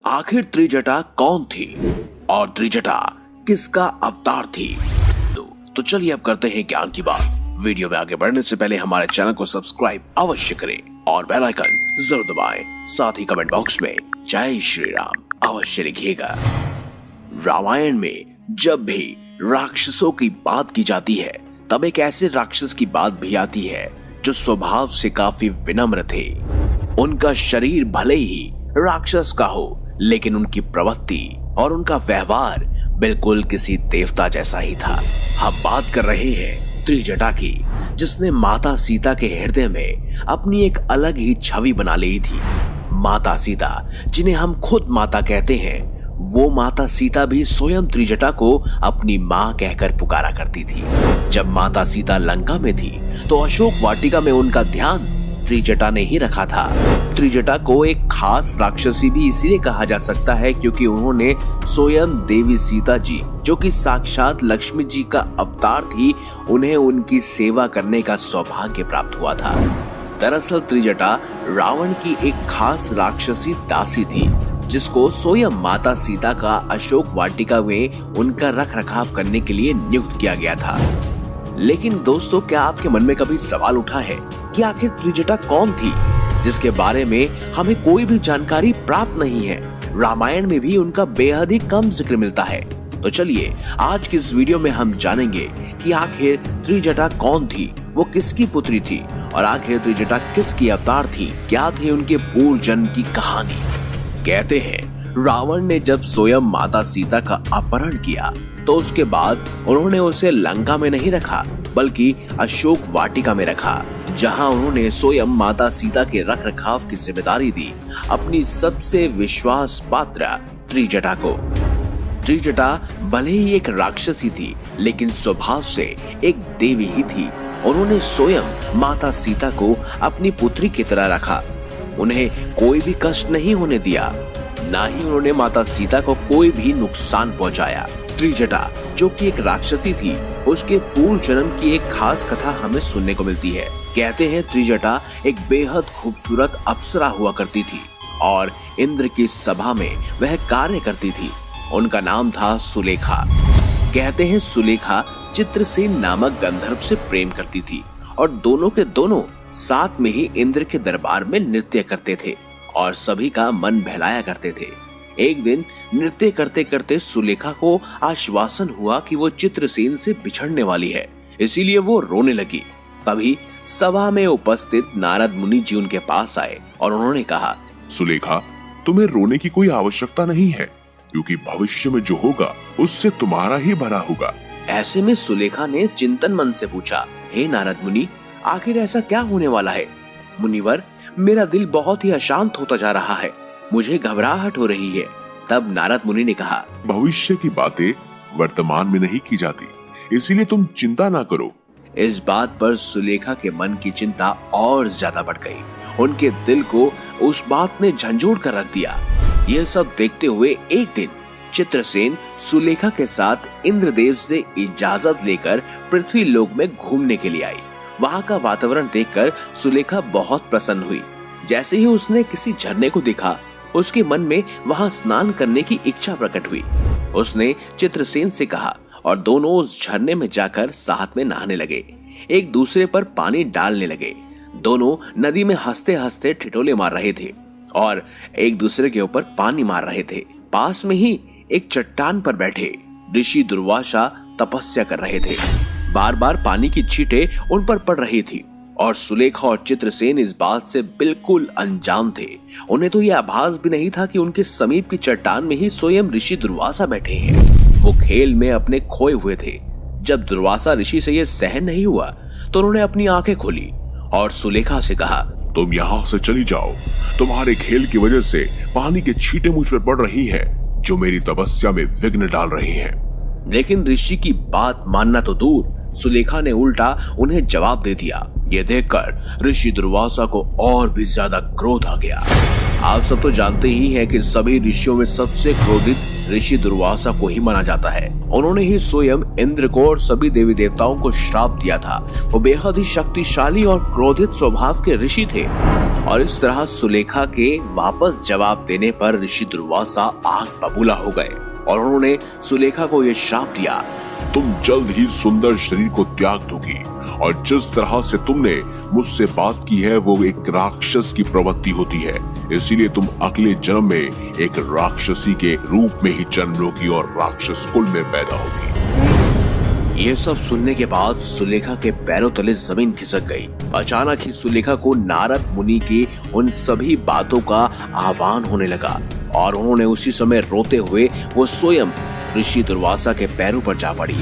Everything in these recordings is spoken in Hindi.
आखिर त्रिजटा कौन थी और त्रिजटा किसका अवतार थी? तो चलिए अब करते हैं ज्ञान की बात। वीडियो में आगे बढ़ने से पहले हमारे चैनल को सब्सक्राइब अवश्य करें और बेल आइकन जरूर दबाएं। साथ ही कमेंट बॉक्स में जय श्री राम अवश्य लिखिएगा। रामायण में जब भी राक्षसों की बात की जाती है तब एक ऐसे राक्षस की बात भी आती है जो स्वभाव से काफी विनम्र थे। उनका शरीर भले ही राक्षस का हो लेकिन उनकी प्रवृत्ति और उनका व्यवहार बिल्कुल किसी देवता जैसा ही था। हम बात कर रहे हैं त्रिजटा की, जिसने माता सीता के हृदय में अपनी एक अलग ही छवि बना ली थी। माता सीता, जिन्हें हम खुद माता कहते हैं, वो माता सीता भी स्वयं त्रिजटा को अपनी माँ कहकर पुकारा करती थी। जब माता सीता लंका में थी तो अशोक वाटिका में उनका ध्यान त्रिजटा ने ही रखा था। त्रिजटा को एक खास राक्षसी भी इसीलिए कहा जा सकता है क्योंकि उन्होंने स्वयं देवी सीता जी, जो कि साक्षात लक्ष्मी जी का अवतार थी, उन्हें उनकी सेवा करने का सौभाग्य प्राप्त हुआ था। दरअसल त्रिजटा रावण की एक खास राक्षसी दासी थी जिसको स्वयं माता सीता का अशोक वाटिका में उनका रख रखाव करने के लिए नियुक्त किया गया था। लेकिन दोस्तों, क्या आपके मन में कभी सवाल उठा है कि आखिर त्रिजटा कौन थी, जिसके बारे में हमें कोई भी जानकारी प्राप्त नहीं है? रामायण में भी उनका बेहद ही कम जिक्र मिलता है। तो चलिए आज की इस वीडियो में हम जानेंगे कि आखिर त्रिजटा कौन थी, वो किसकी पुत्री थी और आखिर त्रिजटा किसकी अवतार थी, क्या थी उनके पूर्व जन्म की कहानी। कहते हैं रावण ने जब स्वयं माता सीता का अपहरण किया तो उसके बाद उन्होंने उसे लंका में नहीं रखा बल्कि अशोक वाटिका में रखा, जहां उन्होंने स्वयं माता सीता के रख रखाव की जिम्मेदारी दी अपनी सबसे विश्वास पात्र त्रिजटा को। त्रिजटा भले ही एक राक्षसी थी लेकिन स्वभाव से एक देवी ही थी। उन्होंने स्वयं माता सीता को अपनी पुत्री की तरह रखा, उन्हें कोई भी कष्ट नहीं होने दिया, ना ही उन्होंने माता सीता को कोई भी नुकसान पहुंचाया। त्रिजटा, जो कि एक राक्षसी थी, उसके पूर्व जन्म की एक खास कथा हमें सुनने को मिलती है। कहते हैं त्रिजटा एक बेहद खूबसूरत अप्सरा हुआ करती थी और इंद्र की सभा में वह कार्य करती थी। उनका नाम था सुलेखा। कहते हैं सुलेखा चित्रसेन नामक गंधर्व से प्रेम करती थी और दोनों के दोनों साथ में ही इंद्र के दरबार में नृत्य करते थे और सभी का मन बहलाया करते थे। एक दिन नृत्य करते करते सुलेखा को आश्वासन हुआ कि वो चित्रसेन से बिछड़ने वाली है, इसीलिए वो रोने लगी। तभी सभा में उपस्थित नारद मुनि जी उनके पास आए और उन्होंने कहा, सुलेखा, तुम्हें रोने की कोई आवश्यकता नहीं है क्योंकि भविष्य में जो होगा उससे तुम्हारा ही भला होगा। ऐसे में सुलेखा ने चिंतन मन से पूछा, हे नारद मुनि, आखिर ऐसा क्या होने वाला है? मुनिवर, मेरा दिल बहुत ही अशांत होता जा रहा है, मुझे घबराहट हो रही है। तब नारद मुनि ने कहा, भविष्य की बातें वर्तमान में नहीं की जाती, इसीलिए तुम चिंता ना करो। इस बात पर सुलेखा के मन की चिंता और ज्यादा बढ़ गई। उनके दिल को उस बात ने झंझोड़ कर रख दिया। यह सब देखते हुए एक दिन चित्रसेन सुलेखा के साथ इंद्रदेव से इजाजत लेकर पृथ्वी लोक में घूमने के लिए आई। वहाँ का वातावरण देखकर सुलेखा बहुत प्रसन्न हुई। जैसे ही उसने किसी झरने को देखा, उसके मन में वहाँ स्नान करने की इच्छा प्रकट हुई। उसने चित्रसेन से कहा और दोनों उस झरने में जाकर साथ में नहाने लगे, एक दूसरे पर पानी डालने लगे। दोनों नदी में हंसते हंसते ठिठोले मार रहे थे और एक दूसरे के ऊपर पानी मार रहे थे। पास में ही एक चट्टान पर बैठे ऋषि दुर्वासा तपस्या कर रहे थे। बार बार पानी की छींटें उन पर पड़ रही थी और सुलेखा और चित्रसेन इस बात से बिल्कुल अनजान थे। उन्हें तो यह आभास भी नहीं था कि उनके समीप की चट्टान में ही स्वयं ऋषि दुर्वासा बैठे हैं। वो खेल में अपने खोए हुए थे। जब दुर्वासा ऋषि से यह सहन नहीं हुआ तो उन्होंने अपनी आंखें खोली और सुलेखा से कहा, तुम यहाँ से चली जाओ, तुम्हारे खेल की वजह से पानी की छींटें मुझ पर पड़ रही हैं, जो मेरी तपस्या में विघ्न डाल रही हैं। लेकिन ऋषि की बात मानना तो दूर, सुलेखा ने उल्टा उन्हें जवाब दे दिया। ये देखकर ऋषि दुर्वासा को और भी ज्यादा क्रोध आ गया। आप सब तो जानते ही हैं कि सभी ऋषियों में सबसे क्रोधित ऋषि दुर्वासा को ही माना जाता है। उन्होंने ही स्वयं इंद्र को और सभी देवी देवताओं को श्राप दिया था। वो बेहद ही शक्तिशाली और क्रोधित स्वभाव के ऋषि थे और इस तरह सुलेखा के वापस जवाब देने पर ऋषि दुर्वासा आग बबूला हो गए और उन्होंने सुलेखा को यह श्राप दिया, तुम जल्द ही सुंदर शरीर को त्याग दोगी और जिस तरह से तुमने मुझसे बात की है वो एक राक्षस की प्रवृत्ति होती है, इसीलिए तुम अगले जन्म में एक राक्षसी के रूप में ही जन्म लोगी और राक्षस कुल में पैदा होगी। ये सब सुनने के बाद सुलेखा के पैरों तले जमीन खिसक गई। अचानक ही सुलेखा को नारद मुनि की उन सभी बातों का आह्वान होने लगा और उन्होंने उसी समय रोते हुए वो स्वयं ऋषि दुर्वासा के पैरों पर जा पड़ी।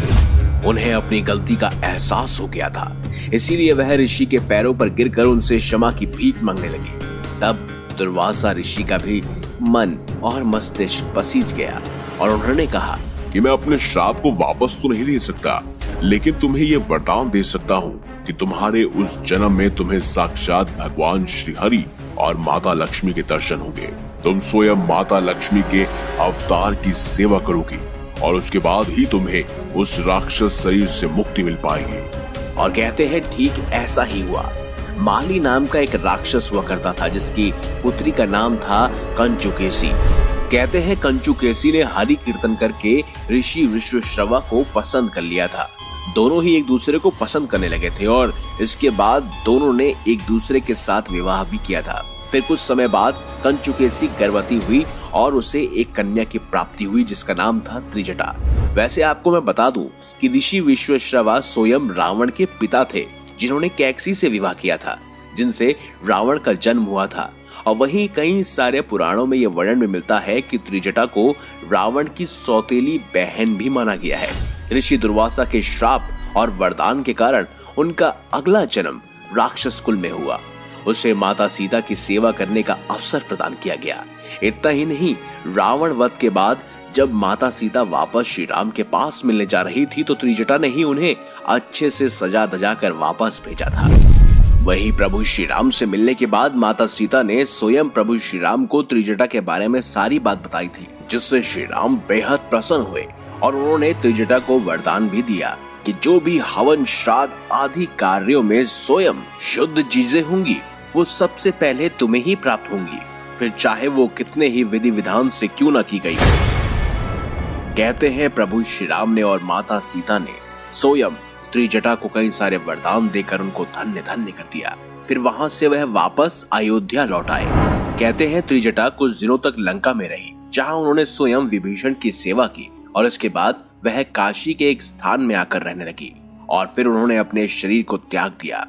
उन्हें अपनी गलती का एहसास हो गया था, इसीलिए वह ऋषि के पैरों पर गिरकर उनसे क्षमा की भीख मांगने लगी। तब दुर्वासा ऋषि का भी मन और मस्तिष्क पसीज गया और उन्होंने कहा कि मैं अपने श्राप को वापस तो नहीं ले सकता, लेकिन तुम्हें ये वरदान दे सकता हूँ कि तुम्हारे उस जन्म में तुम्हें साक्षात भगवान श्री हरि और माता लक्ष्मी के दर्शन होंगे। तुम स्वयं माता लक्ष्मी के अवतार की सेवा करोगी और उसके बाद ही तुम्हें उस राक्षस शरीर से मुक्ति मिल पाएगी। और कहते हैं ठीक ऐसा ही हुआ। माली नाम का एक राक्षस हुआ करता था जिसकी पुत्री का नाम था कंचुकेसी। कहते हैं कंचुकेसी ने हरि कीर्तन करके ऋषि विश्वश्रवा को पसंद कर लिया था। दोनों ही एक दूसरे को पसंद करने लगे थे और इसके बाद दोनों ने एक दूसरे के साथ विवाह भी किया था। फिर कुछ समय बाद कंचुकेसी गर्भवती हुई और उसे एक कन्या की प्राप्ति हुई जिसका नाम था त्रिजटा। वैसे आपको मैं बता दूं कि ऋषि विश्वश्रवा स्वयं रावण के पिता थे जिन्होंने कैकसी से विवाह किया था जिनसे रावण का जन्म हुआ था। और वहीं कई सारे पुराणों में यह वर्णन में मिलता है कि त्रिजटा को रावण की सौतेली बहन भी माना गया है। ऋषि दुर्वासा के श्राप और वरदान के कारण उनका अगला जन्म राक्षस कुल में हुआ। उसे माता सीता की सेवा करने का अवसर प्रदान किया गया। इतना ही नहीं, रावण वध के बाद जब माता सीता वापस श्री राम के पास मिलने जा रही थी तो त्रिजटा ने ही उन्हें अच्छे से सजा धजा कर वापस भेजा था। वही प्रभु श्री राम से मिलने के बाद माता सीता ने स्वयं प्रभु श्री राम को त्रिजटा के बारे में सारी बात बताई थी, जिससे श्री राम बेहद प्रसन्न हुए और उन्होंने त्रिजटा को वरदान भी दिया कि जो भी हवन श्राद्ध आदि कार्यों में स्वयं शुद्ध चीजें होंगी वो सबसे पहले तुम्हें ही प्राप्त होंगी, फिर चाहे वो कितने ही विधि विधान से क्यों न की गई। कहते हैं प्रभु श्री राम ने और माता सीता ने स्वयं त्रिजटा को कई सारे वरदान देकर उनको धन्य धन्य कर दिया। फिर वहां से वह वापस अयोध्या लौट आए। कहते हैं त्रिजटा कुछ दिनों तक लंका में रही जहां उन्होंने स्वयं विभीषण की सेवा की और इसके बाद वह काशी के एक स्थान में आकर रहने लगी और फिर उन्होंने अपने शरीर को त्याग दिया।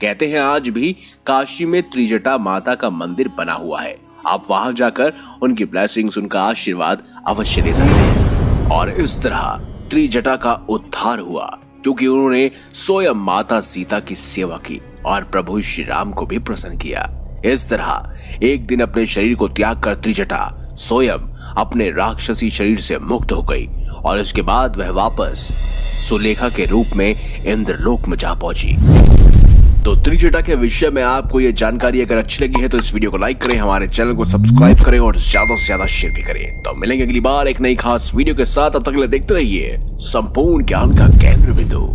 कहते हैं आज भी काशी में त्रिजटा माता का मंदिर बना हुआ है। आप वहां जाकर उनकी ब्लेसिंग्स, उनका आशीर्वाद अवश्य ले सकते हैं। और इस तरह त्रिजटा का उद्धार हुआ क्योंकि उन्होंने स्वयं माता सीता की सेवा की और प्रभु श्री राम को भी प्रसन्न किया। इस तरह एक दिन अपने शरीर को त्याग कर त्रिजटा स्वयं अपने राक्षसी शरीर से मुक्त हो गई और इसके बाद वह वापस सुलेखा के रूप में इंद्रलोक में जा पहुंची। तो त्रिजटा के विषय में आपको ये जानकारी अगर अच्छी लगी है तो इस वीडियो को लाइक करें, हमारे चैनल को सब्सक्राइब करें और ज्यादा से ज्यादा शेयर भी करें। तो मिलेंगे अगली बार एक नई खास वीडियो के साथ। अब तक के लिए देखते रहिए संपूर्ण ज्ञान का केंद्र बिंदु।